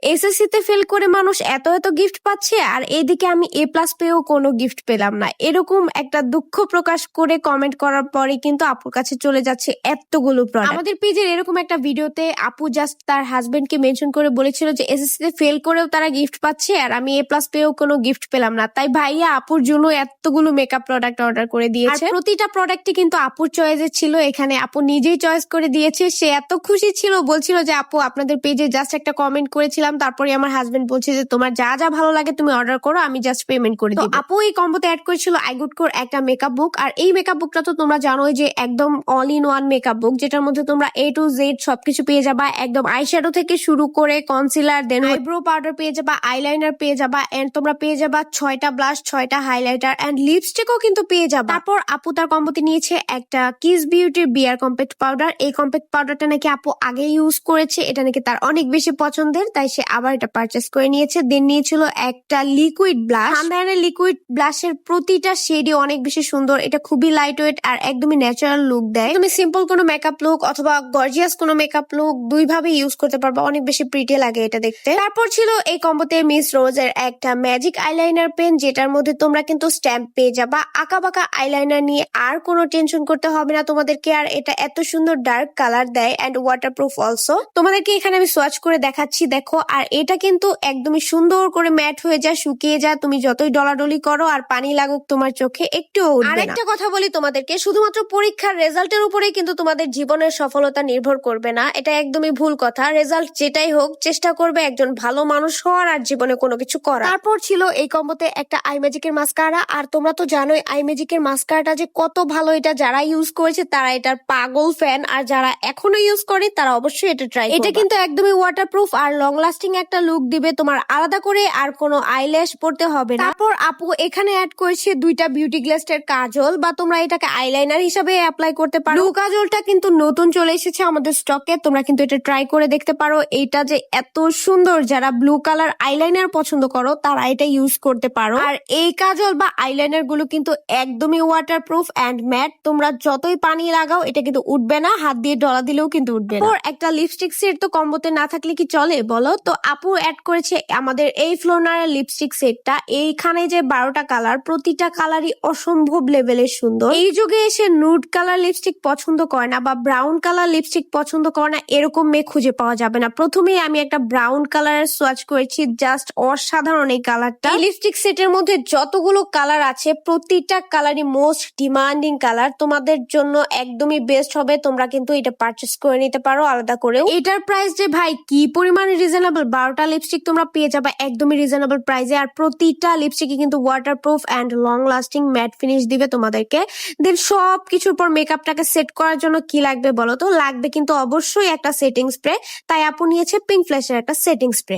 SSC তে fail করে মানুষ এত এত গিফট পাচ্ছে আর এইদিকে আমি এ প্লাস পেয়েও কোনো গিফট পেলাম না। এরকম একটা দুঃখ প্রকাশ করে কমেন্ট করার পরে কিন্তু আপুর কাছে চলে যাচ্ছে এতগুলো প্রোডাক্ট। আমাদের পেজের এরকম একটা ভিডিওতে আপু জাস্ট তার হাজবেন্ডকে মেনশন করে বলেছিল যে এসএসসি তে ফেল করেও তারা গিফট পাচ্ছে আর আমি এ প্লাস পেয়েও কোনো গিফট পেলাম না। তাই ভাইয়া আপুর জন্য এতগুলো মেকআপ প্রোডাক্ট অর্ডার করে দিয়েছে। আর প্রতিটা প্রোডাক্টই কিন্তু আপুর চয়েসের ছিল। এখানে আপু নিজেই চয়েস করে দিয়েছে। সে এত খুশি ছিল, বলছিল যে আপু আপনাদের পেজে জাস্ট একটা কমেন্ট করেছিলাম, তারপরে আমার হাজবেন্ড বলছে যে তোমার যা যা ভালো লাগে তুমি অর্ডার করো, আমি জাস্ট পেমেন্ট করে দিই। আপু এই কম্বোতে অ্যাড করেছিল আইগুডকোর একটা মেকআপ বুক। আর এই মেকআপ বুকটা তো তোমরা জানোই যে একদম অল ইন ওয়ান মেকআপ বুক, যেটার মধ্যে তোমরা A to Z সবকিছু পেয়ে যাবা। একদম আইশ্যাডো থেকে শুরু করে কনসিলার, দেন আইব্রো পাউডার পেয়ে যাবা, আইলাইনার পেয়ে যাবা, এন্ড তোমরা পেয়ে যাবা 6টা ব্লাশ, 6টা হাইলাইটার এন্ড লিপস্টিকও কিন্তু পেয়ে যাবা। তারপর আপু তার কম্বোতে নিয়েছে একটা কিস বিউটির বিয়ার কম্প্যাক্ট পাউডার। এই কম্প্যাক্ট পাউডারটা নাকি আপু আগে ইউজ করেছে, এটা নাকি তার অনেক বেশি পছন্দের, তাই সে আবার এটা পারচেস করে নিয়েছে। দেন নিয়েছিল একটা লিকুইড ব্লাশ। হান্দায়ানের লিকুইড ব্লাশের প্রতিটা শেডই অনেক বেশি সুন্দর। এটা খুবই লাইট ওয়েট আর একদমই ন্যাচারাল লুক দেয়। তুমি সিম্পল কোনো মেকআপ লুক অথবা গর্জিয়াস কোনো মেকআপ লুক দুই ভাবে ইউজ করতে পারবা, অনেক বেশি প্রিটি লাগে এটা দেখতে। তারপর ছিল এই কম্বোতে মিস রোজের একটা ম্যাজিক আইলাইনার পেন, যেটার মধ্যে তোমরা কিন্তু স্ট্যাম্প পেয়ে যাবা। আঁকা বাঁকা আইলাইনার নিয়ে আর কোনো টেনশন করতে হবে না তোমাদেরকে। আর এটা এত সুন্দর ডার্ক কালার দেয় এন্ড ওয়াটারপ্রুফ অলসো। তোমাদেরকে এখানে আমি সোয়াচ করে দেখাচ্ছি, দেখো। আর এটা কিন্তু একদমই সুন্দর করে ম্যাট হয়ে যায়, শুকিয়ে যায়, তুমি যতই ডলাডলি করো আর পানি লাগুক তোমার চোখে একটুও উঠবে না। আর একটা কথা বলি তোমাদেরকে, শুধুমাত্র পরীক্ষার রেজাল্টের উপরেই কিন্তু তোমাদের জীবনের সফলতা নির্ভর করবে না, এটা একদমই ভুল কথা। রেজাল্ট যেটাই হোক, চেষ্টা করবে একজন ভালো মানুষ হওয়ার আর জীবনে কোনো কিছু করার। তারপর ছিল এই কম্বোতে একটা আই ম্যাজিকের মাস্কারা। আর তোমরা তো জানোই আই ম্যাজিকের মাস্কারাটা যে কত ভালো, এটা যারা ইউজ করেছে তারা এটার পাগল ফ্যান, আর যারা এখনো ইউজ করে তারা অবশ্যই এটা ট্রাই করবে। এটা কিন্তু একদমই ওয়াটারপ্রুফ আর লং লাস্টিং একটা লুক দিবে, তোমার আলাদা করে আর কোনো আইল্যাশ পড়তে হবে না। তারপর আপু এখানে অ্যাড করেছে 2টা বিউটি গ্লেস্টের কাজল, বা তোমরা এটাকে আইলাইনার হিসাবে অ্যাপ্লাই করতে পারো। ব্লু কাজলটা কিন্তু নতুন চলে এসেছে আমাদের স্টকে, তোমরা কিন্তু এটা ট্রাই করে দেখতে পারো। এইটা যে এত সুন্দর, যারা ব্লু কালার আইলাইনার পছন্দ করো তারা এটা ইউজ করতে পারো। আর এই কাজল বা আইলাইনার গুলো কিন্তু একদমই ওয়াটারপ্রুফ এন্ড ম্যাট, তোমরা যতই পানি লাগাও এটা কিন্তু উঠবে না, হাত দিয়ে ডলা দিলেও কিন্তু উঠবে না। একটা লিপস্টিক সেট তো কম্বোতে না থাকলে কি চলে বলো? তো আপু অ্যাড করেছে আমাদের এই ফ্লোনার লিপস্টিক সেটটা। এইখানে যে 12টা কালার, প্রতিটা কালারই অসম্ভব লেভেলের সুন্দর। এই যুগে এসে নুড কালার লিপস্টিক পছন্দ করে না বা ব্রাউন কালার লিপস্টিক পছন্দ করে না এরকম মেয়ে খুঁজে পাওয়া যাবে না। প্রথমেই আমি একটা ব্রাউন কালারের সোয়াচ করেছি, জাস্ট অসাধারণ এই কালারটা। এই লিপস্টিক সেটের মধ্যে যতগুলো কালার আছে প্রতিটা কালারই মোস্ট ডিমান্ডিং কালার, তোমাদের জন্য একদমই বেস্ট হবে। তোমরা কিন্তু এটা পারচেস করে নিতে পারো আলাদা করেও। এটার প্রাইস যে ভাই কি পরিমাণে রিজনেবল, 12টা লিপস্টিক তোমরা পেয়ে যাবে একদমই রিজনেবল প্রাইসে। আর প্রতিটা লিপস্টিকই কিন্তু waterproof and long lasting matte finish দিবে তোমাদেরকে। দেন সব কিছুর পর মেকআপটাকে সেট করার জন্য কি লাগবে বলো তো? লাগবে কিন্তু অবশ্যই একটা সেটিং স্প্রে। তাই আপু নিয়েছে পিঙ্ক ফ্ল্যাশের একটা সেটিং স্প্রে।